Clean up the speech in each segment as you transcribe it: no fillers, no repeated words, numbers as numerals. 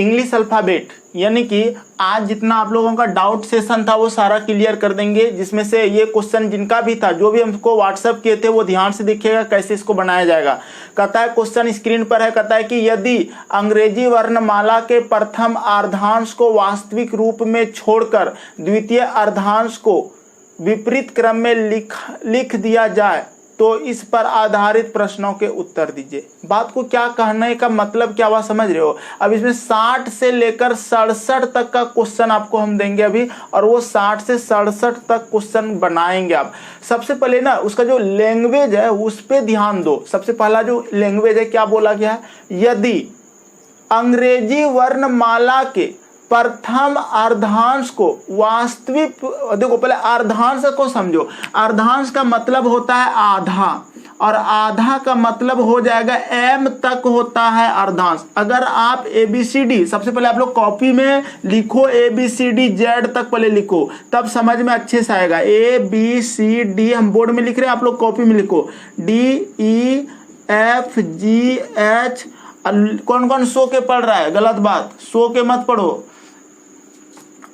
English alphabet, यानी कि आज जितना आप लोगों का डाउट सेशन था वो सारा क्लियर कर देंगे, जिसमें से ये क्वेश्चन जिनका भी था, जो भी हमको व्हाट्सएप किए थे, वो ध्यान से देखिएगा कैसे इसको बनाया जाएगा। कहता है, क्वेश्चन स्क्रीन पर है, कहता है कि यदि अंग्रेजी वर्णमाला के प्रथम अर्धांश को वास्तविक रूप में छोड़कर द्वितीय अर्धांश को विपरीत क्रम में लिख दिया जाए तो इस पर आधारित प्रश्नों के उत्तर दीजिए। बात को क्या कहने का मतलब क्या हुआ, समझ रहे हो। अब इसमें 60 से लेकर 67 तक का क्वेश्चन आपको हम देंगे अभी, और वो 60 से 67 तक क्वेश्चन बनाएंगे आप। सबसे पहले ना उसका जो लैंग्वेज है उस पर ध्यान दो। सबसे पहला जो लैंग्वेज है, क्या बोला गया है, यदि अंग्रेजी वर्णमाला के प्रथम अर्धांश को वास्तविक, देखो पहले अर्धांश को समझो। अर्धांश का मतलब होता है आधा, और आधा का मतलब हो जाएगा m तक होता है अर्धांश। अगर आप ABCD, सबसे पहले आप लोग कॉपी में लिखो ABCD Z तक पहले लिखो, तब समझ में अच्छे से आएगा। ABCD हम बोर्ड में लिख रहे हैं, आप लोग कॉपी में लिखो। DEFGH, कौन कौन सो के पढ़ रहा है, गलत बात, सो के मत पढ़ो।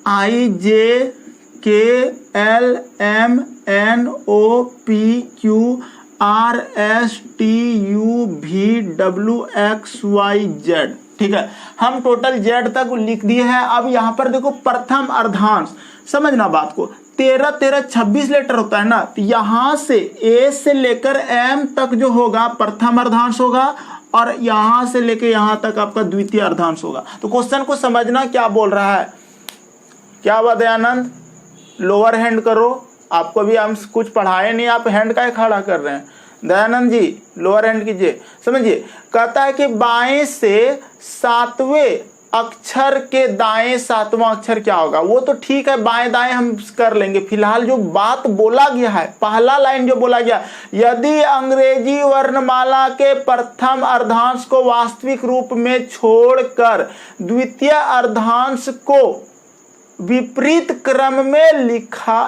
IJKLMNOPQRSTUVWXYZ, ठीक है। हम टोटल Z तक लिख दिए हैं। अब यहाँ पर देखो प्रथम अर्धांश, समझना बात को, 13 26 लेटर होता है ना, तो यहाँ से A से लेकर M तक जो होगा प्रथम अर्धांश होगा, और यहाँ से लेकर यहाँ तक आपका द्वितीय अर्धांश होगा। तो क्वेश्चन को समझना क्या बोल रहा है। क्या हुआ दयानंद, लोअर हैंड करो। आपको भी हम कुछ पढ़ाए नहीं, आप हैंड का खड़ा कर रहे हैं। दयानंद जी लोअर हैंड कीजिए। समझिए, कहता है कि बाएं से सातवें अक्षर के दाएं सातवां अक्षर क्या होगा। वो तो ठीक है, बाएं दाएं हम कर लेंगे। फिलहाल जो बात बोला गया है, पहला लाइन जो बोला गया, यदि अंग्रेजी वर्णमाला के प्रथम अर्धांश को वास्तविक रूप में छोड़कर द्वितीय अर्धांश को विपरीत क्रम में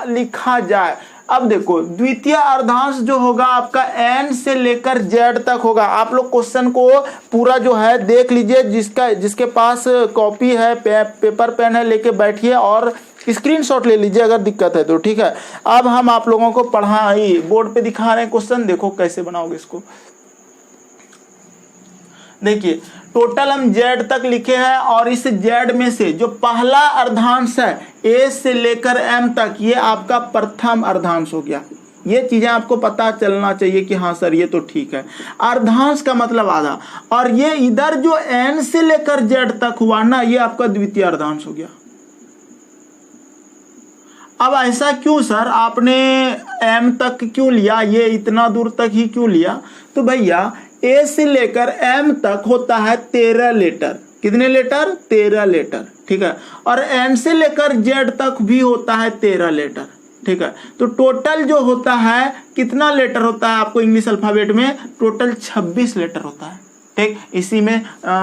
लिखा जाए। अब देखो, द्वितीय अर्धांश जो होगा आपका N से लेकर Z तक होगा। आप लोग क्वेश्चन को पूरा जो है देख लीजिए, जिसके पास कॉपी है, पेपर पेन है, लेके बैठिए और स्क्रीनशॉट ले लीजिए अगर दिक्कत है तो, ठीक है। अब हम आप लोगों को पढ़ाई बोर्ड पे दिखा रहे हैं क्वेश्चन, देखो कैसे बनाओगे इसको। देखिए, टोटल हम Z तक लिखे हैं, और इस Z में से जो पहला अर्धांश है A से लेकर M तक, ये आपका प्रथम अर्धांश हो गया। ये चीजें आपको पता चलना चाहिए कि हाँ सर ये तो ठीक है। अर्धांश का मतलब आधा, और ये इधर जो N से लेकर Z तक हुआ ना, ये आपका द्वितीय अर्धांश हो गया। अब ऐसा क्यों सर, आपने M तक क्यों लिया, ये इतना दूर तक ही क्यों लिया। तो भैया A से लेकर M तक होता है 13 लेटर। कितने लेटर, 13 लेटर, ठीक है। और N से लेकर Z तक भी होता है 13 लेटर, ठीक है। तो टोटल जो होता है कितना लेटर होता है आपको इंग्लिश अल्फाबेट में, टोटल 26 लेटर होता है, ठीक। इसी में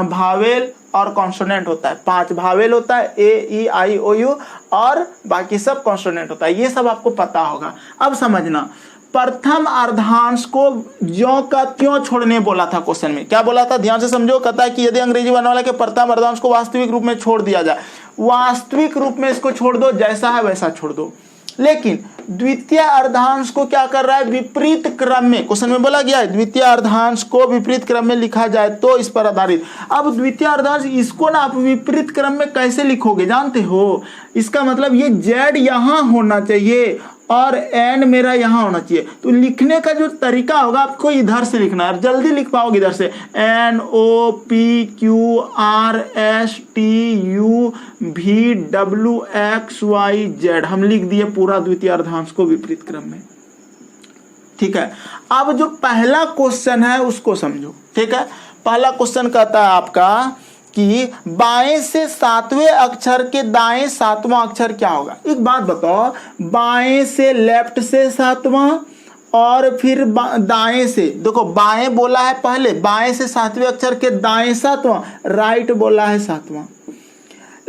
भावेल और कॉन्सोनेंट होता है। 5 भावेल होता है, A-E-I-O-U, और बाकी सब कॉन्सोनेंट होता है। ये सब आपको पता होगा। अब समझना, प्रथम अर्धांश को ज्यों का त्यों छोड़ने बोला था क्वेश्चन में। क्या बोला था, ध्यान से समझो। कहता है कि यदि अंग्रेजी वर्णमाला के प्रथम अर्धांश को वास्तविक रूप में छोड़ दिया जाए, वास्तविक रूप में इसको छोड़ दो, जैसा है वैसा छोड़ दो। लेकिन द्वितीय अर्धांश को क्या कर रहा है, विपरीत क्रम में, क्वेश्चन में बोला गया है द्वितीय अर्धांश को विपरीत क्रम में लिखा जाए तो इस पर आधारित। अब द्वितीय अर्धांश, इसको ना आप विपरीत क्रम में कैसे लिखोगे जानते हो। इसका मतलब ये Z यहाँ होना चाहिए और N मेरा यहाँ होना चाहिए। तो लिखने का जो तरीका होगा, आपको इधर से लिखना है, जल्दी लिख पाओगे इधर से। NOPQRSTUVWXYZ हम लिख दिए पूरा द्वितीय अर्धांश को विपरीत क्रम में, ठीक है। अब जो पहला क्वेश्चन है उसको समझो, ठीक है। पहला क्वेश्चन कहता है आपका कि बाएं से सातवें अक्षर के दाएं सातवां अक्षर क्या होगा। एक बात बताओ, बाएं से लेफ्ट से सातवां, और फिर दाएं से, देखो बाएं बोला है पहले, बाएं से सातवें अक्षर के दाएं सातवां, राइट बोला है सातवां।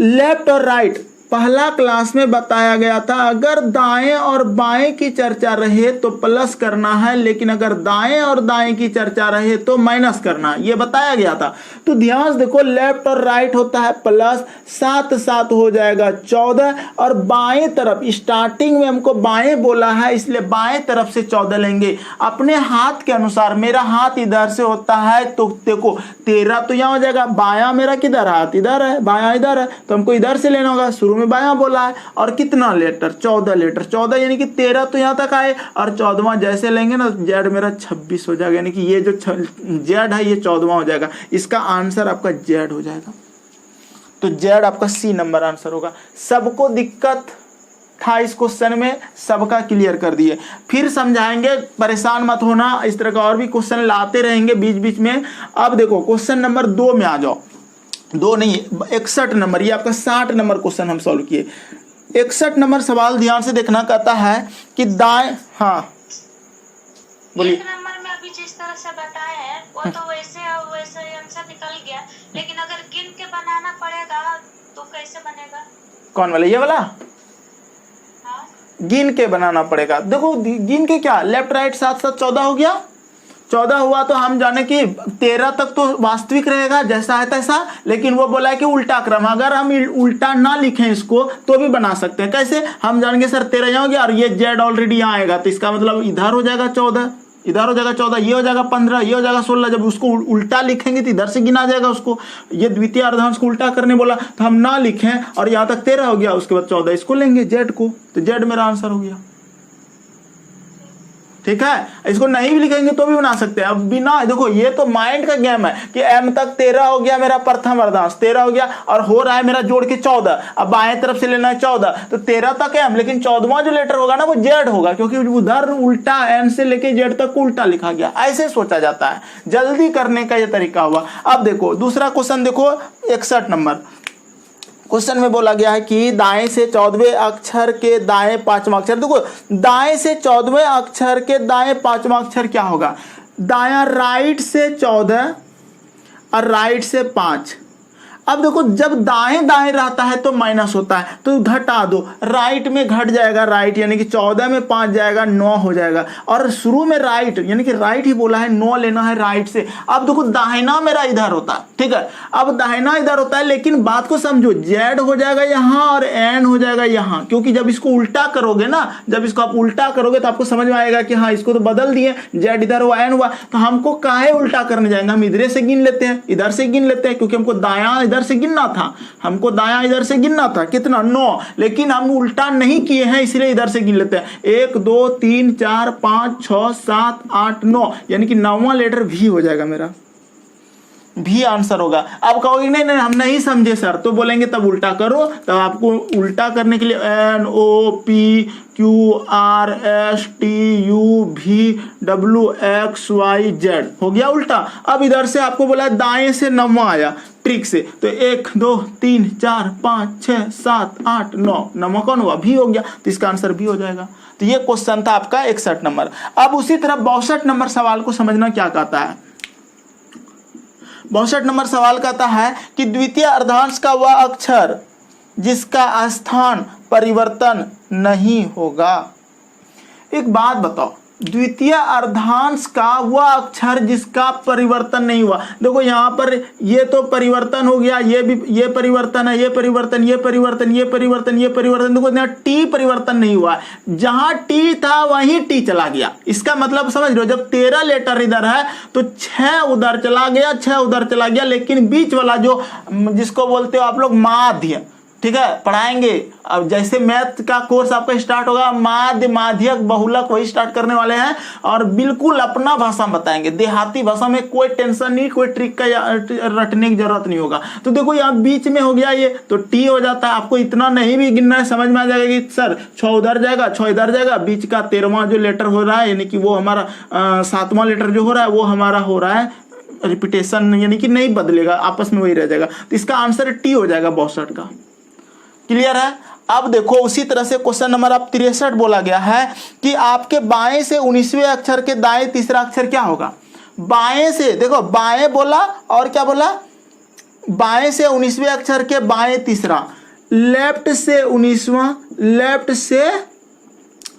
लेफ्ट और राइट पहला क्लास में बताया गया था अगर दाएं और बाएं की चर्चा रहे तो प्लस करना है, लेकिन अगर दाएं और दाएं की चर्चा रहे तो माइनस करना है, ये बताया गया था। तो ध्यान से देखो, लेफ्ट और राइट होता है प्लस, 7 7 हो जाएगा 14, और बाएं तरफ स्टार्टिंग में हमको बाएं बोला है इसलिए बाएं तरफ से 14 लेंगे अपने हाथ के अनुसार। मेरा हाथ इधर से होता है तो देखो 13 तो यहाँ हो जाएगा, बायां मेरा किधर, हाथ इधर है, बायां इधर है, तो हमको इधर से लेना होगा। शुरू में बायां बोला है, और कितना लेटर, 14 लेटर, 14 यानी कि 13 तो यहाँ तक आए, और 14वां जैसे लेंगे ना जेड मेरा 26 हो जाएगा, यानी कि ये जो जेड है ये 14वां हो जाएगा। इसका आंसर आपका जेड हो जाएगा। तो जेड आपका सी नंबर आंसर होगा। सबको दिक्कत था इस क्वेश्चन में, सबका क्लियर कर दिए। फिर समझाएंगे, परेशान मत होना, इस तरह का और भी क्वेश्चन लाते रहेंगे बीच बीच में। अब देखो क्वेश्चन नंबर 2 में आ जाओ, 2 नहीं 61 नंबर, ये आपका 60 नंबर क्वेश्चन हम सॉल्व किए। 61 नंबर सवाल ध्यान से देखना, कहता है कि दाएं, हाँ बोलिए। नंबर में अभी जिस तरह से बताया है वो तो वैसे आंसर निकल गया, लेकिन अगर गिन के बनाना पड़ेगा तो कैसे बनेगा? कौन वाला, ये वाला? हाँ? गिन के बनाना पड़ेगा। देखो गिन के क्या, लेफ्ट राइट 7 7 14 हो गया, 14 हुआ तो हम जाने कि 13 तक तो वास्तविक रहेगा जैसा है तैसा, लेकिन वो बोला है कि उल्टा क्रम, अगर हम उल्टा ना लिखें इसको तो भी बना सकते हैं। कैसे, हम जानेंगे सर 13 यहाँ हो गया और ये जेड ऑलरेडी यहाँ आएगा, तो इसका मतलब इधर हो जाएगा 14, इधर हो जाएगा 14, ये हो जाएगा 15, ये हो जाएगा 16। जब उसको उल्टा लिखेंगे तो इधर से गिना जाएगा उसको। ये द्वितीय अर्धांश को उल्टा करने बोला तो हम ना लिखें, और यहाँ तक 13 हो गया, उसके बाद 14 इसको लेंगे जेड को, तो जेड मेरा आंसर हो गया। ठीक है, इसको नहीं भी लिखेंगे तो भी बना सकते हैं। अब बिना, देखो ये तो माइंड का गेम है कि m तक 13 हो गया मेरा प्रथम अर्धांश, 13 हो गया और हो रहा है मेरा जोड़ के 14, अब बाएं तरफ से लेना है 14, तो 13 तक m, लेकिन 14वां जो लेटर होगा ना वो जेड होगा, क्योंकि उधर उल्टा n से लेके जेड तक उल्टा लिखा गया। ऐसे सोचा जाता है, जल्दी करने का ये तरीका हुआ। अब देखो दूसरा क्वेश्चन देखो, 61 नंबर क्वेश्चन में बोला गया है कि दाएं से 14वें अक्षर के दाएं 5वां अक्षर। देखो दाएं से 14वें अक्षर के दाएं 5वां अक्षर क्या होगा, दायां राइट से 14 और राइट से 5। अब देखो जब दाएं दाएं रहता है तो माइनस होता है, तो घटा दो, राइट में घट जाएगा, राइट यानी कि 14 में 5 जाएगा 9 हो जाएगा, और शुरू में राइट यानी कि राइट ही बोला है, 9 लेना है राइट से। अब देखो दाहिना मेरा इधर होता है, ठीक है, अब दाहिना इधर होता है, लेकिन बात को समझो, जेड हो जाएगा यहाँ और एन हो जाएगा यहाँ, क्योंकि जब इसको उल्टा करोगे ना, जब इसको आप उल्टा करोगे तो आपको समझ में आएगा कि हाँ इसको तो बदल दिए, जेड इधर हुआ एन हुआ, तो हमको काहे उल्टा करने जाएंगे, हम इधर से गिन लेते हैं, इधर से गिन लेते हैं, क्योंकि हमको दायां इधर से गिनना था, हमको दायां इधर से गिनना था, कितना 9, लेकिन हम उल्टा नहीं किए हैं इसलिए इधर से गिन लेते हैं। 1 2 3 4 5 6 7 8 9, यानी कि 9वां लेटर भी हो जाएगा, मेरा भी आंसर होगा। अब कहोगे नहीं नहीं हम नहीं समझे सर, तो बोलेंगे तब उल्टा करो, तब आपको उल्टा करने के लिए NOPQRSTUVWXYZ हो गया उल्टा। अब इधर से आपको बोला दाएं से 9वां आया ट्रिक से, तो 1 2 3 4 5 6 7 8 9, 9वां कौन हुआ, भी हो गया, तो इसका आंसर भी हो जाएगा। तो ये क्वेश्चन था आपका 61 नंबर। अब उसी तरह 62 नंबर सवाल को समझना क्या कहता है। 62 नंबर सवाल कहता है कि द्वितीय अर्धांश का वह अक्षर जिसका स्थान परिवर्तन नहीं होगा। एक बात बताओ, द्वितीय अर्धांश का वह अक्षर जिसका परिवर्तन नहीं हुआ। देखो यहाँ पर ये तो परिवर्तन हो गया, ये भी, ये परिवर्तन है, ये परिवर्तन, ये परिवर्तन, ये परिवर्तन, ये परिवर्तन। देखो यहाँ टी परिवर्तन नहीं हुआ, जहां टी था वहीं टी चला गया। इसका मतलब समझ लो, जब 13 लेटर इधर है तो 6 उधर चला गया, 6 उधर चला गया, लेकिन बीच वाला जो जिसको बोलते हो आप लोग माध्य, ठीक है, पढ़ाएंगे। अब जैसे मैथ का कोर्स आपका स्टार्ट होगा, माध्य माध्यक बहुलक वही स्टार्ट करने वाले हैं, और बिल्कुल अपना भाषा बताएंगे, देहाती भाषा में, कोई टेंशन नहीं, कोई ट्रिक का रटने की जरूरत नहीं होगा। तो देखो यहाँ बीच में हो गया ये, तो टी हो जाता है। आपको इतना नहीं भी गिनना है, समझ में आ जाएगा कि सर 6 उधर जाएगा, 6 इधर जाएगा, बीच का 13वां जो लेटर हो रहा है, यानी कि वो हमारा 7वां लेटर जो हो रहा है वो हमारा हो रहा है रिपीटेशन, यानी कि नहीं बदलेगा, आपस में वही रह जाएगा। तो इसका आंसर टी हो जाएगा 62 का। क्लियर है। अब देखो उसी तरह से क्वेश्चन नंबर अब 63 बोला गया है कि आपके बाएं से 19वें अक्षर के दाएं तीसरा अक्षर क्या होगा। बाएं से, देखो बाएं बोला और क्या बोला, बाएं से 19वें अक्षर के बाएं तीसरा, लेफ्ट से 19वां, लेफ्ट से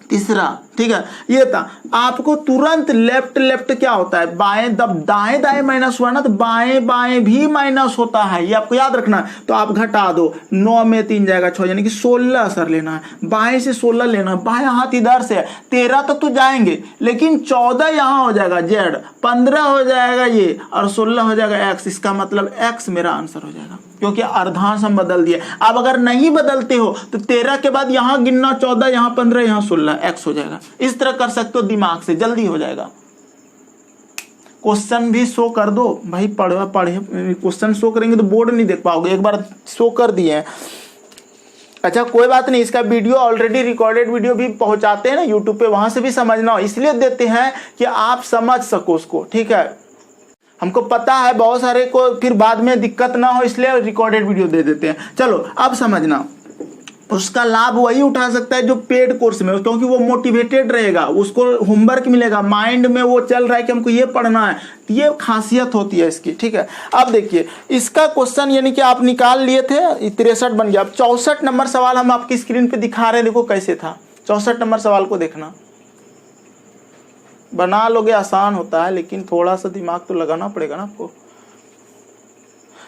तीसरा, ठीक है। ये था आपको तुरंत लेफ्ट लेफ्ट क्या होता है, बाएं, जब दाएं दाएं माइनस हुआ ना तो बाएं बाएं भी माइनस होता है, ये आपको याद रखना है। तो आप घटा दो, 9 में 3 जाएगा 6, यानी कि 16 असर लेना है, बाएं से 16 लेना है, बाएं हाथ इधर से है, 13 तक तो जाएंगे, लेकिन 14 यहाँ हो जाएगा जेड, 15 हो जाएगा ये, और 16 हो जाएगा एक्स। इसका मतलब एक्स मेरा आंसर हो जाएगा, क्योंकि अर्धांश हम बदल दिए। अब अगर नहीं बदलते हो तो 13 के बाद यहां गिनना 14, यहां 15, यहां 16, एक्स हो जाएगा। इस तरह कर सकते हो, दिमाग से जल्दी हो जाएगा। क्वेश्चन भी शो कर दो भाई, पढ़े क्वेश्चन शो करेंगे तो बोर्ड नहीं देख पाओगे, एक बार शो कर दिए हैं। अच्छा कोई बात नहीं, इसका वीडियो ऑलरेडी रिकॉर्डेड वीडियो भी पहुंचाते हैं ना यूट्यूब पे, वहां से भी समझना हो, इसलिए देते हैं कि आप समझ सको उसको, ठीक है। हमको पता है बहुत सारे को फिर बाद में दिक्कत ना हो, इसलिए रिकॉर्डेड वीडियो दे देते हैं। चलो अब समझना, उसका लाभ वही उठा सकता है जो पेड कोर्स में, क्योंकि वो मोटिवेटेड रहेगा, उसको होमवर्क मिलेगा, माइंड में वो चल रहा है कि हमको ये पढ़ना है, ये खासियत होती है इसकी, ठीक है। अब देखिए इसका क्वेश्चन यानी कि आप निकाल लिए थे, 63 बन गया। अब 64 नंबर सवाल हम आपकी स्क्रीन पे दिखा रहे हैं, देखो कैसे था। 64 नंबर सवाल को देखना, बना लोगे आसान होता है, लेकिन थोड़ा सा दिमाग तो लगाना पड़ेगा ना आपको।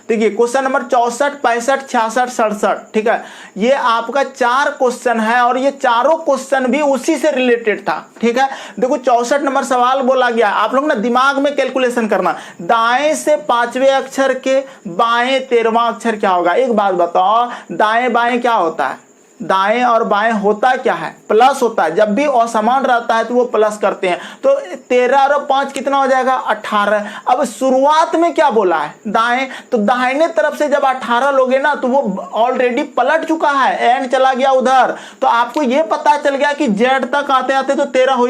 देखिए क्वेश्चन नंबर 64, 65, 66, 67, ठीक है। ये आपका 4 क्वेश्चन है और ये चारों क्वेश्चन भी उसी से रिलेटेड था, ठीक है। देखो 64 नंबर सवाल बोला गया, आप लोग ना दिमाग में कैलकुलेशन करना, दाएं से 5वें अक्षर के बाएं 13वां अक्षर क्या होगा। एक बात बताओ, दाएं बाएं क्या होता है, दाएं और बाएं होता क्या है, प्लस होता है। जब भी असमान रहता है तो वो प्लस करते हैं, तो 13 और 5 कितना हो जाएगा, 18। अब शुरुआत में क्या बोला है, दाएं, तो दाहिने तरफ से जब 18 लोगे ना तो वो ऑलरेडी पलट चुका है, एन चला गया उधर, तो आपको ये पता चल गया कि जेड तक आते आते तो 13 हो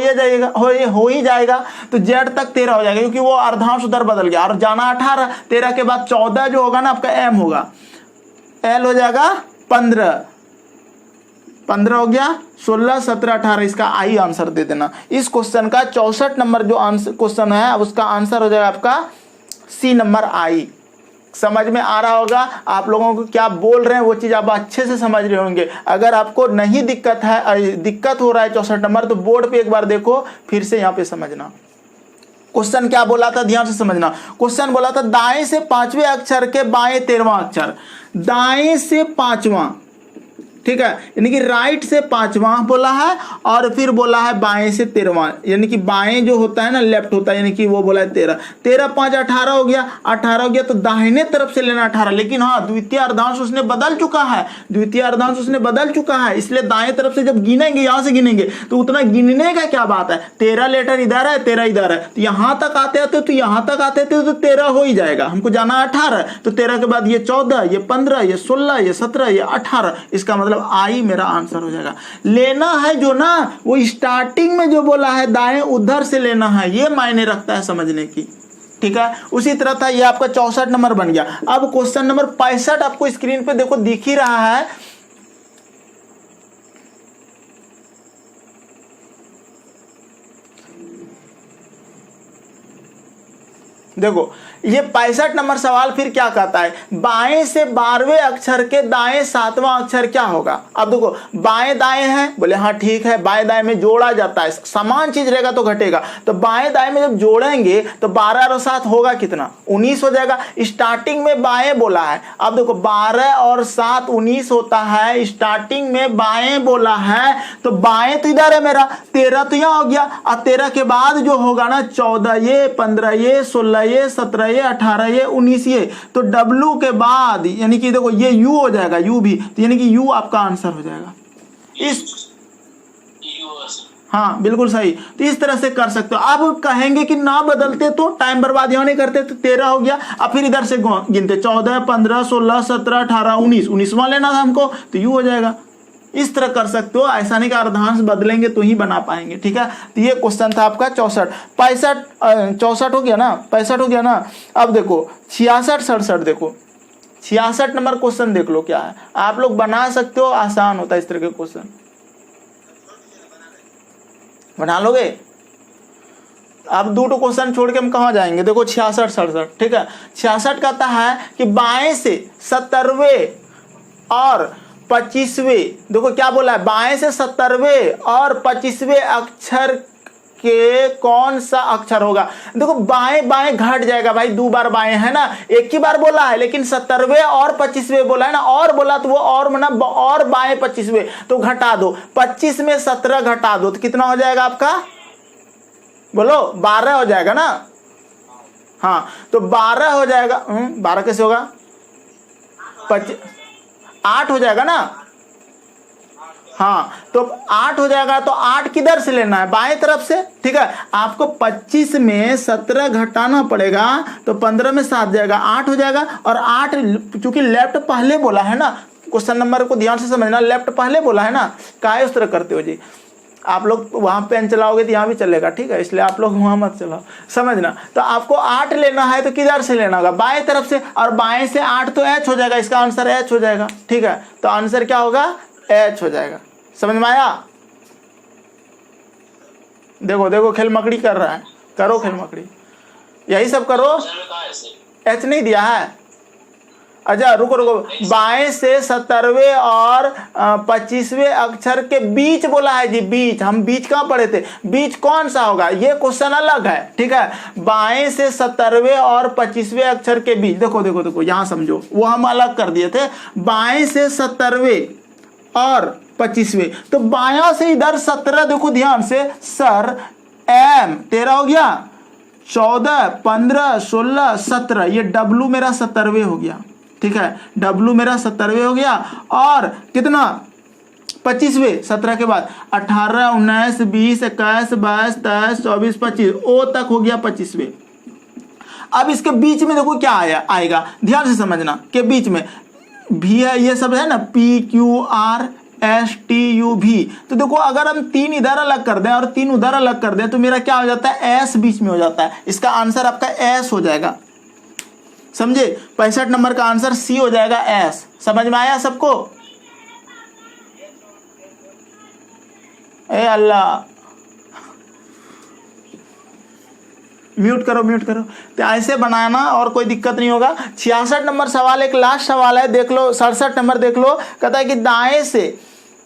ही जाएगा, तो जेड तक 13 हो जाएगा, क्योंकि वो अर्धांश उधर बदल गया, और जाना 18, 13 के बाद 14 जो होगा ना आपका एम होगा, एल हो जाएगा 15 हो गया, 16, 17, 18, इसका आई आंसर दे देना। इस क्वेश्चन का 64 नंबर जो आंसर क्वेश्चन है, अब उसका आंसर हो जाएगा आपका सी नंबर आई। समझ में आ रहा होगा आप लोगों को क्या बोल रहे हैं, वो चीज आप अच्छे से समझ रहे होंगे। अगर आपको नहीं दिक्कत हो रहा है 64 नंबर, तो बोर्ड पे एक बार देखो, फिर से यहाँ पे समझना। क्वेश्चन क्या बोला था, ध्यान से समझना। क्वेश्चन बोला था दाएं से 5वें अक्षर के बाएं 13वां अक्षर, दाएं से 5वां, ठीक है, यानी कि राइट से 5वां बोला है, और फिर बोला है बाएं से 13वां, यानी कि बाएं जो होता है ना लेफ्ट होता है, यानी कि वो बोला है 13, 13, 5, 18 हो गया, 18 हो गया, तो दाहिने तरफ से लेना 18। लेकिन हाँ, द्वितीय अर्धांश उसने बदल चुका है, इसलिए दाएं तरफ से जब गिनेंगे, यहां से गिनेंगे, तो उतना गिनने का क्या बात है, 13 लेटर इधर है, 13 इधर है, तो यहां तक आते आते तो 13 हो ही जाएगा। हमको जाना 18, तो 13 के बाद ये 14, ये 15, ये 16, ये 17, ये 18, इसका मतलब आई मेरा आंसर हो जाएगा। लेना है जो ना, वो स्टार्टिंग में जो बोला है दाएं उधर से लेना है, ये मायने रखता है समझने की, ठीक है। उसी तरह था, ये आपका 64 नंबर बन गया। अब क्वेश्चन नंबर 65 आपको स्क्रीन पे देखो दिख ही रहा है, देखो ये 65 नंबर सवाल फिर क्या कहता है, बाएं से 12वें अक्षर के दाएं 7वां अक्षर क्या होगा। अब देखो बाएं दाएं है, बोले हाँ ठीक है, बाएं दाएं में जोड़ा जाता है, समान चीज रहेगा तो घटेगा, तो बाएं दाएं में जब जोड़ेंगे तो 12 और 7 होगा कितना, 19 हो जाएगा। स्टार्टिंग में बाएं बोला है, अब देखो 12 और 7 19 होता है, स्टार्टिंग में बाएं बोला है, तो बाएं तो इधर है मेरा, 13 तो यहाँ हो गया, और 13 के बाद जो होगा ना 14 ये, 15 ये, 16 ये, 17 ये, 18 ये, 19 ये, तो W के बाद यानी कि देखो ये U हो जाएगा, U भी, तो यानी कि U आपका आंसर हो जाएगा। इस हाँ बिल्कुल सही, तो इस तरह से कर सकते हो। अब कहेंगे कि ना बदलते तो टाइम बर्बाद यहाँ नहीं करते, तो 13 हो गया, अब फिर इधर से गिनते 14, 15, 16, 17, 18, 19, 19वां लेना था हमको, तो U हो जाएगा। इस तरह कर सकते हो, ऐसा नहीं कि अर्धांश बदलेंगे तो ही बना पाएंगे, ठीक है। तो ये क्वेश्चन था आपका 64, 64 हो गया ना, 65 हो गया ना। अब देखो 66, 67, देखो 66 नंबर क्वेश्चन देख लो क्या है, आप लोग बना सकते हो, आसान होता है इस तरह के क्वेश्चन, बना लोगे। अब 2 क्वेश्चन छोड़ के हम कहाँ जाएंगे, देखो 66, 67, ठीक है। 66 कहता है कि बाएं से 70वें और 25वें, देखो क्या बोला है, बाएं से 70वें और 25वें अक्षर के कौन सा अक्षर होगा। देखो बाएं बाएं घट जाएगा भाई, 2 बार बाएं है ना, एक ही बार बोला है, लेकिन 70वें और 25वें बोला है ना, और बोला तो वो और ना, और बाएं 25वें, तो घटा दो, 25 में 17 घटा दो तो कितना हो जाएगा आपका, बोलो 12 हो जाएगा ना। हाँ तो 12 हो जाएगा, 12 कैसे होगा, 8 हो जाएगा ना। हाँ तो 8 हो जाएगा, तो 8 किधर से लेना है, बाएं तरफ से, ठीक है। आपको 25 में 17 घटाना पड़ेगा, तो 15 में 7 जाएगा, 8 हो जाएगा। और 8 चूंकि लेफ्ट पहले बोला है ना, क्वेश्चन नंबर को ध्यान से समझना, लेफ्ट पहले बोला है ना, काहे उस तरह करते हो जी, आप लोग वहां पेन चलाओगे तो यहाँ भी चलेगा, ठीक है, इसलिए आप लोग वहां मत चलाओ, समझना। तो आपको 8 लेना है तो किधर से लेना होगा, बाएं तरफ से, और बाएं से 8 तो एच हो जाएगा, इसका आंसर एच हो जाएगा, ठीक है। तो आंसर क्या होगा, एच हो जाएगा। समझ में आया। देखो देखो खेल मकड़ी कर रहा है, करो खेल मकड़ी, यही सब करो। एच नहीं दिया है, अच्छा रुको रुको, बाएं से 70वें और 25वें अक्षर के बीच बोला है जी, बीच, हम बीच कहाँ पढ़े थे, बीच कौन सा होगा, ये क्वेश्चन अलग है, ठीक है। बाएं से 70वें और 25वें अक्षर के बीच, देखो देखो देखो यहाँ समझो, वो हम अलग कर दिए थे, बाएं से 70वें और 25वें, तो बायां से इधर 17, देखो ध्यान से, सर एम 13 हो गया, 14 15 16 17, ये डब्लू मेरा 70वें हो गया, ठीक है, डब्लू मेरा 70वें हो गया, और कितना 25वें, 17 के बाद 18 19 20 21 22 23 24 25, ओ तक हो गया 25वें। अब इसके बीच में देखो क्या आएगा, ध्यान से समझना, के बीच में भी है, ये सब है ना, P Q R S T U भी, तो देखो अगर हम 3 इधर अलग कर दें और 3 उधर अलग कर दें तो मेरा क्या हो जाता है, एस बीच में हो जाता है, इसका आंसर आपका एस हो जाएगा, समझे। 65 नंबर का आंसर सी हो जाएगा, एस। समझ में आया सबको, ए अल्लाह, म्यूट करो म्यूट करो। तो ऐसे बनाना और कोई दिक्कत नहीं होगा। 66 नंबर सवाल, एक लास्ट सवाल है, देख लो। 67 नंबर देख लो, कहता है कि दाएं से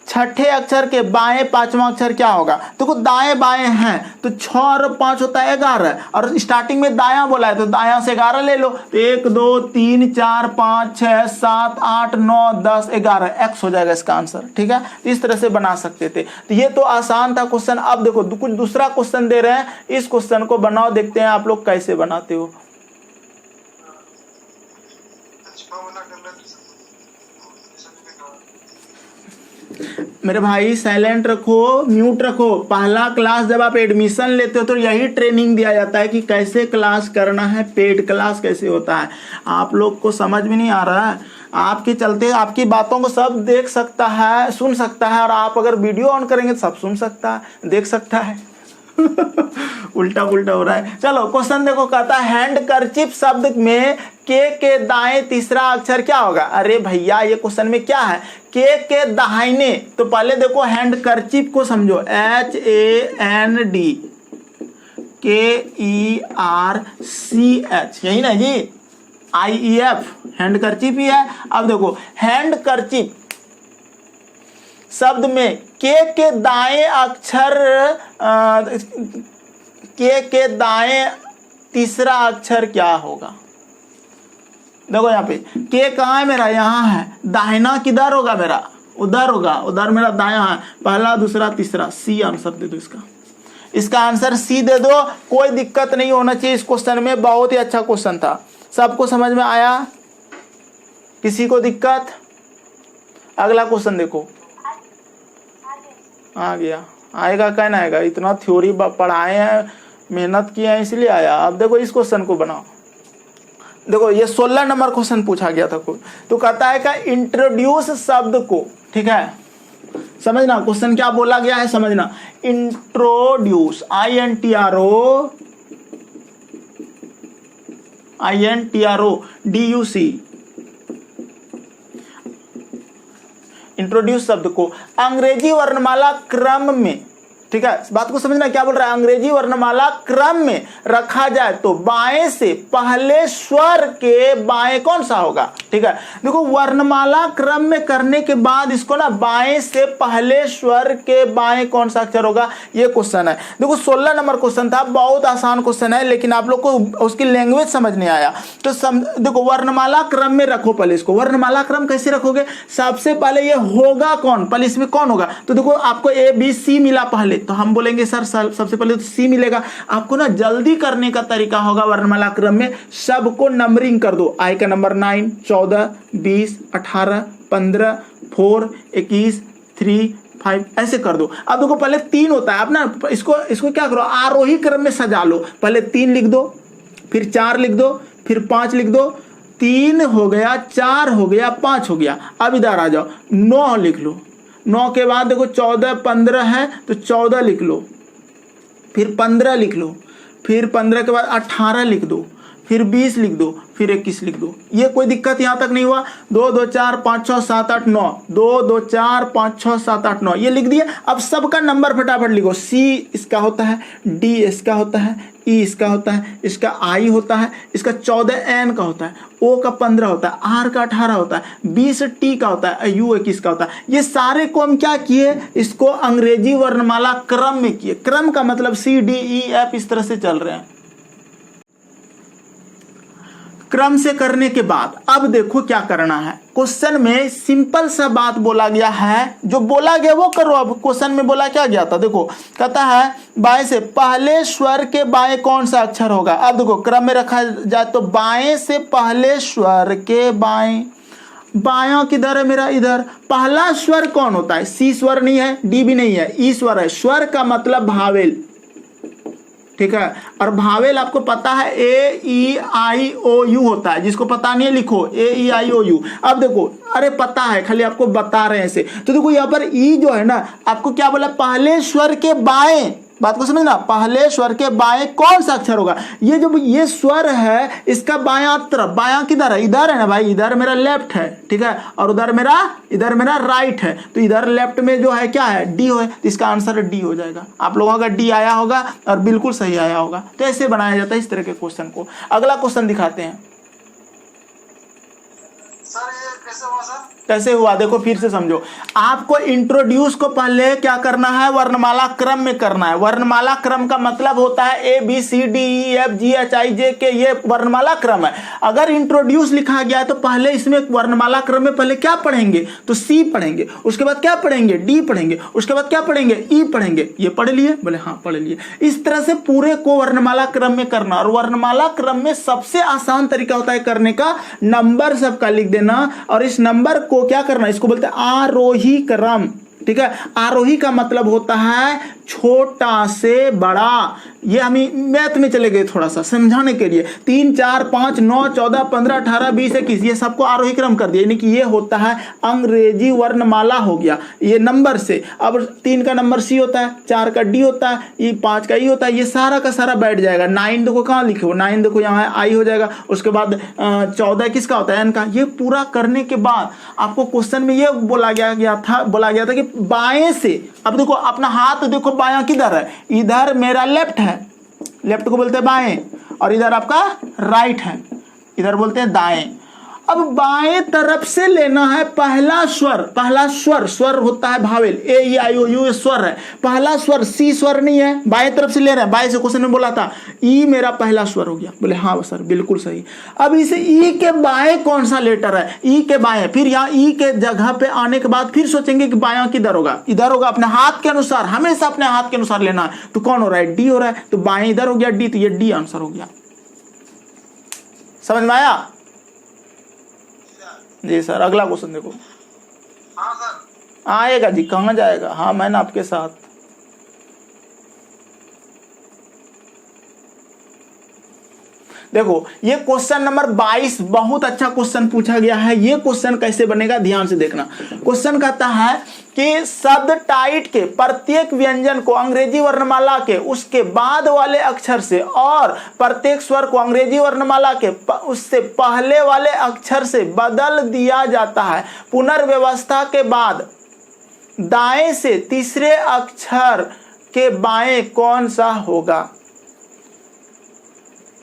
छठे अक्षर के बाएं 5वां अक्षर क्या होगा। देखो दाएं बाएं हैं तो 6 और 5 होता है 11, और स्टार्टिंग में दायां बोला है तो दायां से 11 ले लो, तो 1 2 3 4 5 6 7 8 9 10 11, एक्स हो जाएगा इसका आंसर, ठीक है। इस तरह से बना सकते थे। तो ये तो आसान था क्वेश्चन। अब देखो कुछ दूसरा क्वेश्चन दे रहे हैं, इस क्वेश्चन को बनाओ, देखते हैं आप लोग कैसे बनाते हो। मेरे भाई साइलेंट रखो, म्यूट रखो। पहला क्लास जब आप एडमिशन लेते हो तो यही ट्रेनिंग दिया जाता है कि कैसे क्लास करना है, पेड क्लास कैसे होता है। आप लोग को समझ में नहीं आ रहा है, आपके चलते आपकी बातों को सब देख सकता है, सुन सकता है, और आप अगर वीडियो ऑन करेंगे तो सब सुन सकता है, देख सकता है। उल्टा पुल्टा हो रहा है। चलो क्वेश्चन देखो, कहता है हैंडकरचिप शब्द में के दाएं तीसरा अक्षर क्या होगा। अरे भैया ये क्वेश्चन में क्या है, के दाहिने, तो पहले देखो हैंडकरचिप को समझो, HAND KERCH, यही ना जी, IEF हैंडकरचिप ही है। अब देखो हैंडकरचिप शब्द में के दाएं अक्षर, के दाएं तीसरा अक्षर क्या होगा। देखो यहाँ पे के कहाँ है मेरा, यहाँ है, दाहिना किधर होगा मेरा, उधर होगा, उधर मेरा दायां है, पहला दूसरा तीसरा, सी आंसर दे दो इसका। इसका आंसर सी दे दो, कोई दिक्कत नहीं होना चाहिए इस क्वेश्चन में। बहुत ही अच्छा क्वेश्चन था, सबको समझ में आया, किसी को दिक्कत। अगला क्वेश्चन देखो, आ गया, आएगा क्या ना आएगा, इतना थ्योरी पढ़ाए हैं, मेहनत किए हैं, इसलिए आया। अब देखो इस क्वेश्चन को बनाओ। देखो ये 16 नंबर क्वेश्चन पूछा गया था कोई, तो कहता है क्या इंट्रोड्यूस शब्द को, ठीक है, समझना क्वेश्चन क्या बोला गया है, समझना। इंट्रोड्यूस, INTRODUC, इंट्रोड्यूस शब्द को अंग्रेजी वर्णमाला क्रम में, ठीक है, इस बात को समझना क्या बोल रहा है, अंग्रेजी वर्णमाला क्रम में रखा जाए तो बाएं से पहले स्वर के बाएं कौन सा होगा। ठीक है, देखो वर्णमाला क्रम में करने के बाद इसको ना बाएं से पहले स्वर के बाएं कौन सा अक्षर होगा, ये क्वेश्चन है। देखो 16 नंबर क्वेश्चन था, बहुत आसान क्वेश्चन है, लेकिन आप लोग को उसकी लैंग्वेज समझ नहीं आया। तो देखो वर्णमाला क्रम में रखो, पहले इसको वर्णमाला क्रम कैसे रखोगे, सबसे पहले ये होगा कौन, पहले इसमें कौन होगा। तो देखो आपको ए बी सी मिला पहले, तो हम बोलेंगे सर सबसे पहले तो सी मिलेगा। आपको ना जल्दी करने का तरीका होगा, वर्णमाला क्रम में सबको नंबरिंग कर दो, आई का नंबर 9, 14, 20, 18, 15, 4, 21, 3, 5 ऐसे कर दो। अब देखो पहले 3 होता है, आप ना इसको क्या करो, आरोही क्रम में सजा लो। पहले 3 लिख दो, फिर 4 लिख दो, फिर 5 लिख दो, 3 हो गया, 4 हो गया, 5 हो गया। अब इधर आ जाओ, 9 लिख लो। 9 के बाद देखो 14, 15 है तो 14 लिख लो, फिर 15 लिख लो, फिर 15 के बाद 18 लिख दो, फिर 20 लिख दो, फिर 21 लिख दो। ये कोई दिक्कत यहाँ तक नहीं हुआ। 2 2 4 5 6 7 8 9, 2 2 4 5 6 7 8 9 ये लिख दिया। अब सबका नंबर फटाफट लिखो। सी इसका होता है, डी इसका होता है, ई इसका होता है, इसका आई होता है, इसका 14 एन का होता है, ओ का 15 होता है, आर का 18 होता है, 20 टी का होता है, यू 21 का होता है। ये सारे को हम क्या किए, इसको अंग्रेजी वर्णमाला क्रम में किए। क्रम का मतलब सी डी ई एफ इस तरह से चल रहे हैं। क्रम से करने के बाद अब देखो क्या करना है। क्वेश्चन में सिंपल सा बात बोला गया है, जो बोला गया वो करो। अब क्वेश्चन में बोला क्या गया था, देखो कहता है बाएं से पहले स्वर के बाएं कौन सा अक्षर होगा। अब देखो क्रम में रखा जाए तो बाएं से पहले स्वर के बाएं, बाया किधर है मेरा, इधर। पहला स्वर कौन होता है, सी स्वर नहीं है, डी भी नहीं है, ई स्वर है। स्वर का मतलब भावेल, ठीक है। और भावेल आपको पता है ए ई आई ओ यू होता है, जिसको पता नहीं है लिखो ए ई आई ओ यू। अब देखो, अरे पता है, खाली आपको बता रहे हैं इसे। तो देखो यहाँ पर ई जो है ना, आपको क्या बोला, पहले स्वर के बाएं, बात को समझना, पहले स्वर के बाएं कौन सा अक्षर होगा। ये जो ये स्वर है इसका बायां तरफ, बायां किधर है, इधर है ना भाई, इधर मेरा लेफ्ट है, ठीक है, और इधर मेरा राइट है। तो इधर लेफ्ट में जो है क्या है, डी है, तो इसका आंसर डी हो जाएगा। आप लोगों का डी आया होगा और बिल्कुल सही आया होगा। तो ऐसे बनाया जाता है इस तरह के क्वेश्चन को। अगला क्वेश्चन दिखाते हैं। कैसे हुआ देखो, फिर से समझो। आपको इंट्रोड्यूस को पहले क्या करना है, वर्णमाला क्रम में करना है। वर्णमाला क्रम का मतलब होता है A B C D E F G H I J K, ये वर्णमाला क्रम है। अगर इंट्रोड्यूस लिखा गया है तो पहले इसमें वर्णमाला क्रम में पहले क्या पढ़ेंगे, तो सी पढ़ेंगे, उसके बाद क्या पढ़ेंगे, डी पढ़ेंगे, उसके बाद क्या पढ़ेंगे, ई पढ़ेंगे। ये पढ़ लिए, बोले हाँ पढ़ लिए। इस तरह से पूरे को वर्णमाला क्रम में करना। और वर्णमाला क्रम में सबसे आसान तरीका होता है करने का, नंबर सबका लिख देना। और इस नंबर को क्या करना, इसको बोलते हैं आरोही क्रम, ठीक है। आरोही का मतलब होता है छोटा से बड़ा। ये हम मैथ में चले गए थोड़ा सा समझाने के लिए। 3 4 5 9 14 15 18 20 21 ये सबको आरोही क्रम कर दिया, यानी कि ये होता है अंग्रेजी वर्णमाला हो गया ये नंबर से। अब 3 का नंबर सी होता है, 4 का डी होता है, ये 5 का ई होता है, ये सारा का सारा बैठ जाएगा। 9 देखो कहाँ लिखे हो, 9 देखो यहाँ आई हो जाएगा। उसके बाद 14 किसका होता है, एन का। ये पूरा करने के बाद आपको क्वेश्चन में ये बोला गया था कि बाएं से, अब देखो अपना हाथ देखो बायां किधर है, इधर मेरा लेफ्ट है, लेफ्ट को बोलते हैं बाएं, और इधर आपका राइट है, इधर बोलते हैं दाएं। अब बाएं तरफ से लेना है पहला स्वर। पहला स्वर होता है vowel, A E I O you स्वर है। पहला स्वर सी स्वर नहीं है, बाएं तरफ से ले रहे हैं। बाएं से क्वेश्चन में बोला था ई मेरा पहला स्वर हो गया, बोले हाँ सर बिल्कुल सही। अब इसे ई के बाएं कौन सा लेटर है, ई के बाएं। फिर यहाँ ई के जगह पे आने के बाद फिर सोचेंगे कि बायां किधर होगा, इधर होगा। अपने हाथ के अनुसार, हमेशा अपने हाथ के अनुसार लेना है। तो कौन हो रहा है, डी हो रहा है, तो बाएं इधर हो गया डी, तो ये डी आंसर हो गया। समझ में आया जी सर। अगला क्वेश्चन देखो। हाँ सर आएगा जी, कहाँ जाएगा, हाँ मैं ना आपके साथ। देखो ये क्वेश्चन नंबर 22 बहुत अच्छा क्वेश्चन पूछा गया है। ये क्वेश्चन कैसे बनेगा ध्यान से देखना। क्वेश्चन कहता है कि शब्द टाइट के प्रत्येक व्यंजन को अंग्रेजी वर्णमाला के उसके बाद वाले अक्षर से और प्रत्येक स्वर को अंग्रेजी वर्णमाला के उससे पहले वाले अक्षर से बदल दिया जाता है। पुनर्व्यवस्था के बाद दाएं से तीसरे अक्षर के बाएं कौन सा होगा?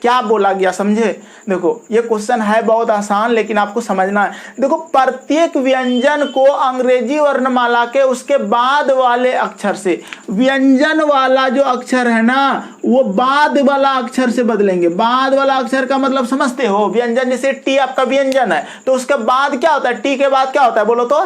क्या बोला गया समझे? देखो ये क्वेश्चन है बहुत आसान, लेकिन आपको समझना है। देखो प्रत्येक व्यंजन को अंग्रेजी वर्णमाला के उसके बाद वाले अक्षर से, व्यंजन वाला जो अक्षर है ना वो बाद वाला अक्षर से बदलेंगे। बाद वाला अक्षर का मतलब समझते हो? व्यंजन जैसे टी आपका व्यंजन है तो उसके बाद क्या होता है? टी के बाद क्या होता है बोलो तो?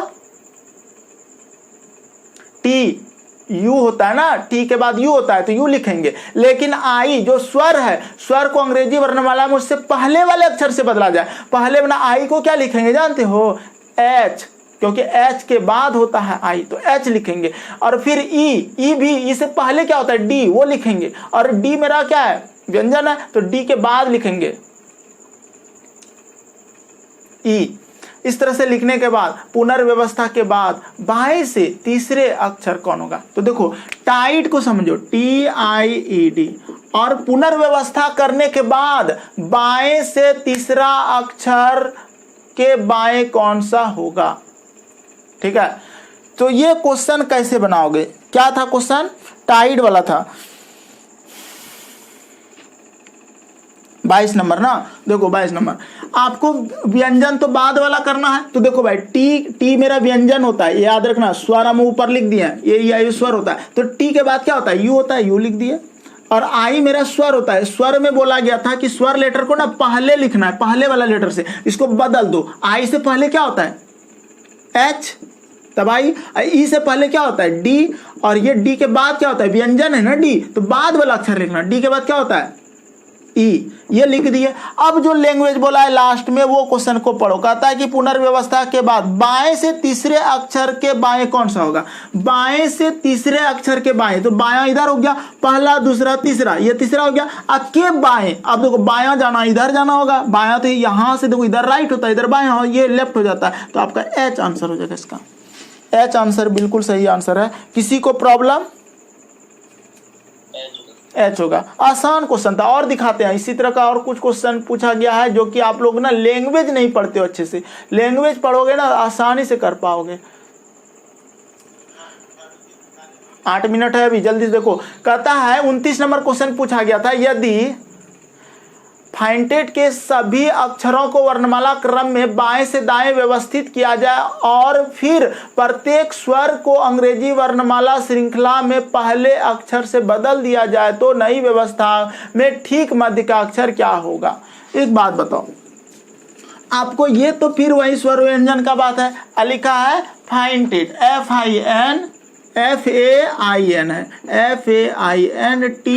टी यू होता है ना, टी के बाद यू होता है तो यू लिखेंगे। लेकिन आई जो स्वर है, स्वर को अंग्रेजी वर्णमाला में उससे पहले वाले अक्षर से बदला जाए। पहले बना आई को क्या लिखेंगे जानते हो? एच, क्योंकि एच के बाद होता है आई तो एच लिखेंगे। और फिर ई भी ई से पहले क्या होता है? डी, वो लिखेंगे। और डी मेरा क्या है? व्यंजन है तो डी के बाद लिखेंगे ई। इस तरह से लिखने के बाद पुनर्व्यवस्था के बाद बाएं से तीसरे अक्षर कौन होगा? तो देखो टाइट को समझो, TIED, और पुनर्व्यवस्था करने के बाद बाएं से तीसरा अक्षर के बाएं कौन सा होगा? ठीक है, तो ये क्वेश्चन कैसे बनाओगे? क्या था क्वेश्चन? टाइट वाला था। 22 नंबर ना, देखो 22 नंबर आपको व्यंजन तो बाद वाला करना है। तो देखो भाई टी मेरा व्यंजन होता है, याद रखना। स्वर हम ऊपर लिख दिए, ये स्वर होता है तो टी के बाद क्या होता है? यू होता है, यू लिख दिए। और आई मेरा स्वर होता है। स्वर में बोला गया था कि स्वर लेटर को ना पहले लिखना है, पहले वाला लेटर से। इसको बदल दो, आई से पहले क्या होता है? एच, तब आई। ई से पहले क्या होता है? डी, और ये डी के बाद क्या होता है? व्यंजन है ना डी, तो बाद वाला अक्षर लिखना। डी के बाद क्या होता है? ई, ये लिख दिए। अब जो लैंग्वेज बोला है लास्ट में वो क्वेश्चन को पढ़ो। कहता है कि पुनर्व्यवस्था के बाद बाएं से तीसरे अक्षर के बाएं कौन सा होगा? बाएं से तीसरे अक्षर के बाएं, तो बायां इधर हो गया, पहला दूसरा तीसरा, ये तीसरा हो गया। अब के बाएं, अब देखो बायां जाना इधर जाना होगा, बायां तो यहां से देखो इधर राइट होता है, इधर बायां, ये लेफ्ट हो जाता है। तो आपका एच आंसर हो जाएगा इसका। एच आंसर बिल्कुल सही आंसर है। किसी को प्रॉब्लम? एच होगा। आसान क्वेश्चन था। और दिखाते हैं इसी तरह का और कुछ क्वेश्चन पूछा गया है जो कि आप लोग ना लैंग्वेज नहीं पढ़ते हो अच्छे से। लैंग्वेज पढ़ोगे ना आसानी से कर पाओगे। 8 मिनट है अभी, जल्दी से देखो। कहता है 29 नंबर क्वेश्चन पूछा गया था, यदि फाइंटेट के सभी अक्षरों को वर्णमाला क्रम में बाएं से दाएं व्यवस्थित किया जाए और फिर प्रत्येक स्वर को अंग्रेजी वर्णमाला श्रृंखला में पहले अक्षर से बदल दिया जाए तो नई व्यवस्था में ठीक मध्य का अक्षर क्या होगा? एक बात बताओ आपको, ये तो फिर वही स्वर व्यंजन का बात है। लिखा है फाइंटेट, FAIN है, FAINTE।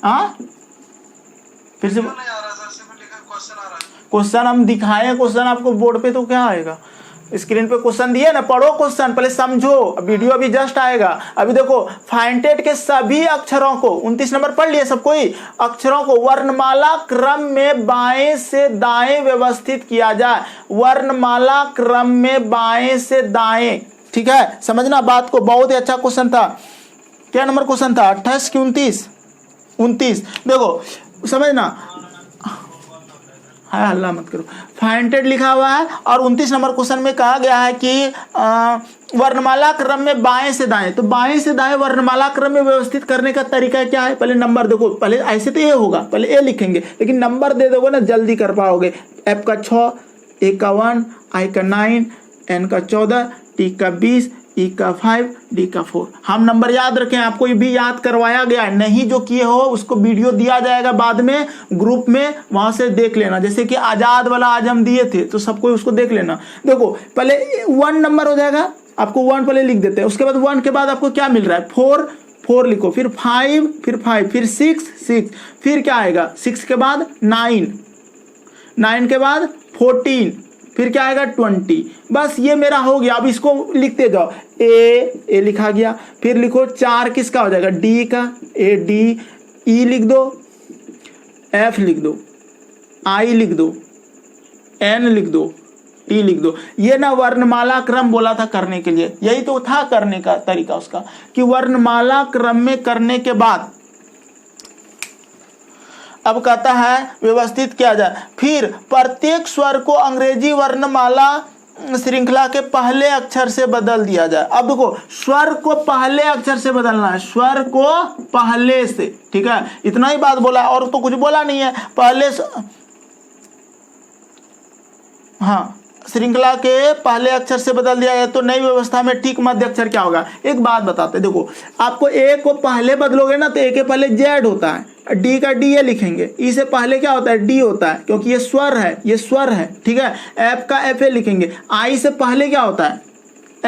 हाँ फिर से क्वेश्चन हम दिखाए, क्वेश्चन आपको बोर्ड पे तो क्या आएगा? स्क्रीन पे क्वेश्चन दिए ना, पढ़ो क्वेश्चन, पहले समझो। वीडियो अभी जस्ट आएगा। अभी देखो फाइंटेट के सभी अक्षरों को, 29 नंबर पढ़ लिए सब कोई? अक्षरों को वर्णमाला क्रम में बाएं से दाएं व्यवस्थित किया जाए। वर्णमाला क्रम में बाएं से दाएं, ठीक है, समझना बात को। बहुत ही अच्छा क्वेश्चन था। क्या नंबर क्वेश्चन था? 28 की 29? देखो समझना, हाँ हल्ला मत करो। फाइंटेड लिखा हुआ है और 29 नंबर क्वेश्चन में कहा गया है कि वर्णमाला क्रम में बाएं से दाएं, तो बाएं से दाएं वर्णमाला क्रम में व्यवस्थित करने का तरीका क्या है? पहले नंबर देखो, पहले ऐसे तो ये होगा, पहले ए लिखेंगे, लेकिन नंबर दे दोगे ना जल्दी कर पाओगे। एफ का 6, ए का 1, आई का 9, एन का 14, टी का 20, ई का 5, डी का 4। हम नंबर याद रखें, आपको ये भी याद करवाया गया है। नहीं जो किए हो उसको वीडियो दिया जाएगा बाद में ग्रुप में, वहां से देख लेना। जैसे कि आजाद वाला आज हम दिए थे तो सबको उसको देख लेना। देखो पहले 1 नंबर हो जाएगा, आपको 1 पहले लिख देते हैं। उसके बाद 1 के बाद आपको क्या मिल रहा है? 4 लिखो, फिर 5, फिर 5, फिर 6, फिर क्या आएगा? 6 के बाद 9 के बाद 14, फिर क्या आएगा? 20। बस ये मेरा हो गया। अब इसको लिखते जाओ। ए लिखा गया, फिर लिखो 4 किसका हो जाएगा? डी का, ए डी, ई लिख दो, एफ लिख दो, आई लिख दो, एन लिख दो, टी लिख दो। ये ना वर्णमाला क्रम बोला था करने के लिए, यही तो था करने का तरीका उसका, कि वर्णमाला क्रम में करने के बाद अब कहता है व्यवस्थित किया जाए। फिर प्रत्येक स्वर को अंग्रेजी वर्णमाला श्रृंखला के पहले अक्षर से बदल दिया जाए। अब देखो स्वर को पहले अक्षर से बदलना है, स्वर को पहले से, ठीक है, इतना ही बात बोला और तो कुछ बोला नहीं है। पहले हाँ, श्रृंखला के पहले अक्षर से बदल दिया गया तो नई व्यवस्था में ठीक मध्य अक्षर क्या होगा। एक बात बताते, देखो आपको ए को पहले बदलोगे ना तो ए के पहले जेड होता है, डी का डी ये लिखेंगे, ई से पहले क्या होता है डी होता है क्योंकि ये स्वर है, ये स्वर है, ठीक है। एफ का एफ ए लिखेंगे, आई से पहले क्या होता है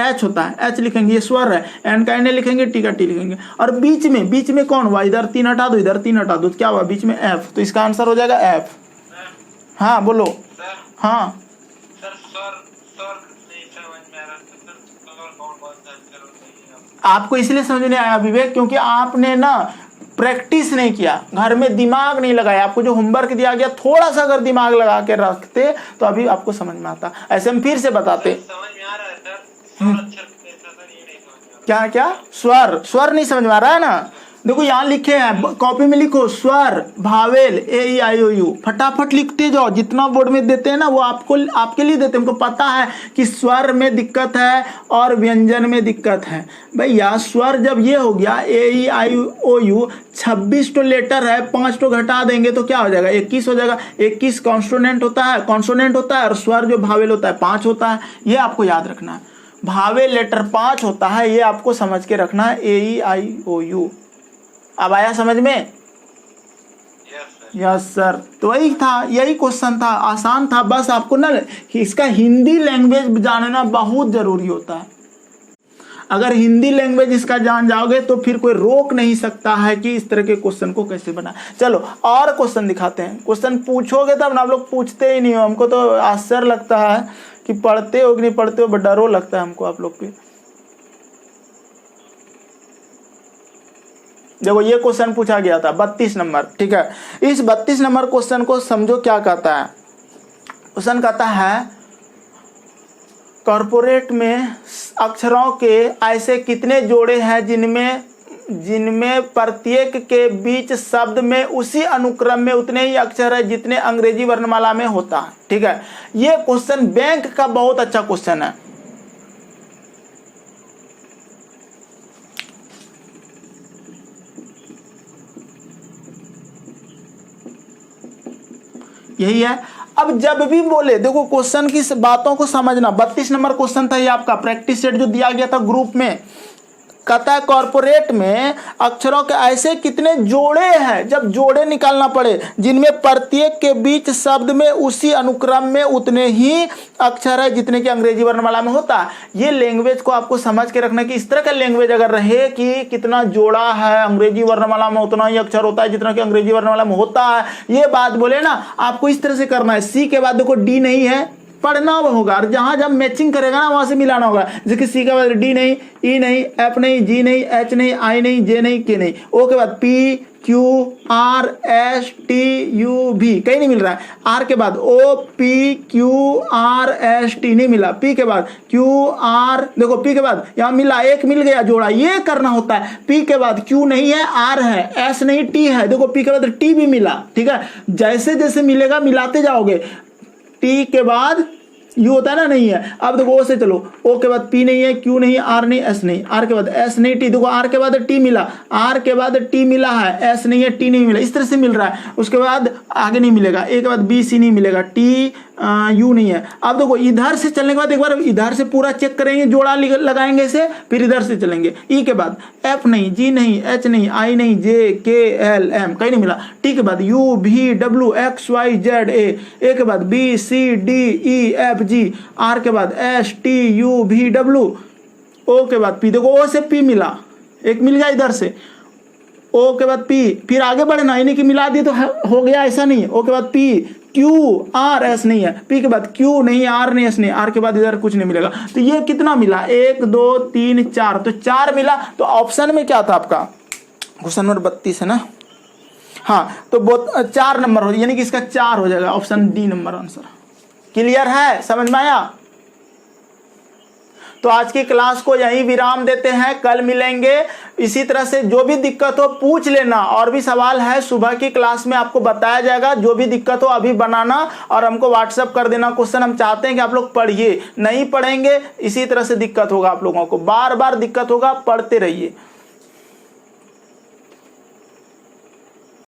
एच होता है, एच लिखेंगे, ये स्वर है। एन का एन ए लिखेंगे, टी का टी लिखेंगे। और बीच में कौन हुआ, इधर 3 हटा दो, इधर 3 हटा दो, क्या हुआ बीच में एफ, तो इसका आंसर हो जाएगा एफ। हाँ बोलो। हाँ आपको इसलिए समझ नहीं आया विवेक क्योंकि आपने ना प्रैक्टिस नहीं किया, घर में दिमाग नहीं लगाया। आपको जो होमवर्क दिया गया थोड़ा सा अगर दिमाग लगा के रखते तो अभी आपको समझ में आता। ऐसे हम फिर से बताते। समझ में आ रहा है सर, क्या क्या स्वर नहीं समझ में आ रहा है ना। देखो यहाँ लिखे हैं, कॉपी में लिखो स्वर vowel A E I O you, फटाफट लिखते जाओ। जितना बोर्ड में देते हैं ना वो आपके लिए देते हैं। हमको पता है कि स्वर में दिक्कत है और व्यंजन में दिक्कत है। भैया स्वर जब ये हो गया ए ई आई ओ यू, 26 तो लेटर है, 5 तो घटा देंगे तो क्या हो जाएगा 21 हो जाएगा। 21 कॉन्सोनेंट होता है और स्वर जो भावेल होता है 5 होता है। ये आपको याद रखना है, भावेल लेटर 5 होता है, ये आपको समझ के रखना है। ए ई आई ओ यू अब आया समझ में? Yes sir. तो वही था, यही क्वेश्चन था, आसान था। बस आपको ना इसका हिंदी लैंग्वेज जानना बहुत जरूरी होता है। अगर हिंदी लैंग्वेज इसका जान जाओगे तो फिर कोई रोक नहीं सकता है कि इस तरह के क्वेश्चन को कैसे बना। चलो और क्वेश्चन दिखाते हैं। क्वेश्चन पूछोगे तब ना, आप लोग पूछते ही नहीं हो। हमको तो आश्चर्य लगता है कि पढ़ते हो कि नहीं पढ़ते हो, डरो लगता है हमको आप लोग पे। देखो ये क्वेश्चन पूछा गया था 32 नंबर, ठीक है। इस 32 नंबर क्वेश्चन को समझो क्या कहता है। क्वेश्चन कहता है कॉर्पोरेट में अक्षरों के ऐसे कितने जोड़े हैं जिनमें प्रत्येक के बीच शब्द में उसी अनुक्रम में उतने ही अक्षर है जितने अंग्रेजी वर्णमाला में होता है, ठीक है। ये क्वेश्चन बैंक का बहुत अच्छा क्वेश्चन है। यही है। अब जब भी बोले, देखो क्वेश्चन की बातों को समझना। 32 नंबर क्वेश्चन था ये आपका, प्रैक्टिस सेट जो दिया गया था ग्रुप में। कहता है कॉर्पोरेट में अक्षरों के ऐसे कितने जोड़े हैं, जब जोड़े निकालना पड़े, जिनमें प्रत्येक के बीच शब्द में उसी अनुक्रम में उतने ही अक्षर है जितने की अंग्रेजी वर्णमाला में होता है। ये लैंग्वेज को आपको समझ के रखना कि इस तरह का लैंग्वेज अगर रहे कि कितना जोड़ा है, अंग्रेजी वर्णमाला में उतना ही अक्षर होता है जितना कि अंग्रेजी वर्णमाला में होता है, ये बात बोले ना, आपको इस तरह से करना है। सी के बाद देखो डी नहीं है, पढ़ना होगा, और जहां जब मैचिंग करेगा ना वहां से मिलाना होगा। जैसे सी के बाद डी नहीं, ई नहीं, एफ नहीं, जी नहीं, एच नहीं, आई नहीं, जे नहीं, के नहीं। ओ के बाद P Q R S T U भी कहीं नहीं मिल रहा है। आर के बाद O P Q R S T नहीं मिला। पी के बाद क्यू आर, देखो पी के बाद यहाँ मिला, एक मिल गया जोड़ा, ये करना होता है। पी के बाद क्यू नहीं है, आर है, एस नहीं, टी है, देखो पी के बाद टी भी मिला, ठीक है। जैसे जैसे मिलेगा मिलाते जाओगे। टी के बाद यू होता है ना, नहीं है। अब देखो ओ से चलो, ओ के बाद पी नहीं है, क्यू नहीं, आर नहीं, एस नहीं, आर के बाद एस नहीं, टी, देखो आर के बाद टी मिला, आर के बाद टी मिला है, एस नहीं है, टी नहीं मिला, इस तरह से मिल रहा है। उसके बाद आगे नहीं मिलेगा, ए के बाद बी सी नहीं मिलेगा, टी यू नहीं है। अब देखो इधर से चलने के बाद एक बार इधर से पूरा चेक करेंगे, जोड़ा लगाएंगे इसे, फिर इधर से चलेंगे। ई के बाद एफ नहीं, जी नहीं, एच नहीं, आई नहीं, जे के एल एम कहीं नहीं मिला। टी के बाद यू भी W X Y Z A के बाद B C D E F G, R के बाद एस टी यू भी डब्ल्यू, ओ के बाद पी, देखो ओ से पी मिला, एक मिल गया इधर से, ओ के बाद पी, फिर आगे बढ़ना, यानी कि मिला दिए तो हो गया, ऐसा नहीं है। ओ के बाद पी क्यू आर एस नहीं है, पी के बाद क्यू नहीं, आर नहीं, एस नहीं, आर के बाद इधर कुछ नहीं मिलेगा। तो ये कितना मिला, 1 2 3 4, तो 4 मिला। तो ऑप्शन में क्या था आपका, क्वेश्चन नंबर 32 है ना, हाँ, तो 4 नंबर हो, यानी कि इसका 4 हो जाएगा, option D number answer. Clear है, समझ में आया? तो आज की क्लास को यहीं विराम देते हैं, कल मिलेंगे। इसी तरह से जो भी दिक्कत हो पूछ लेना, और भी सवाल है सुबह की क्लास में आपको बताया जाएगा। जो भी दिक्कत हो अभी बनाना और हमको व्हाट्सएप कर देना क्वेश्चन। हम चाहते हैं कि आप लोग पढ़िए, नहीं पढ़ेंगे इसी तरह से दिक्कत होगा, आप लोगों को बार बार दिक्कत होगा, पढ़ते रहिए।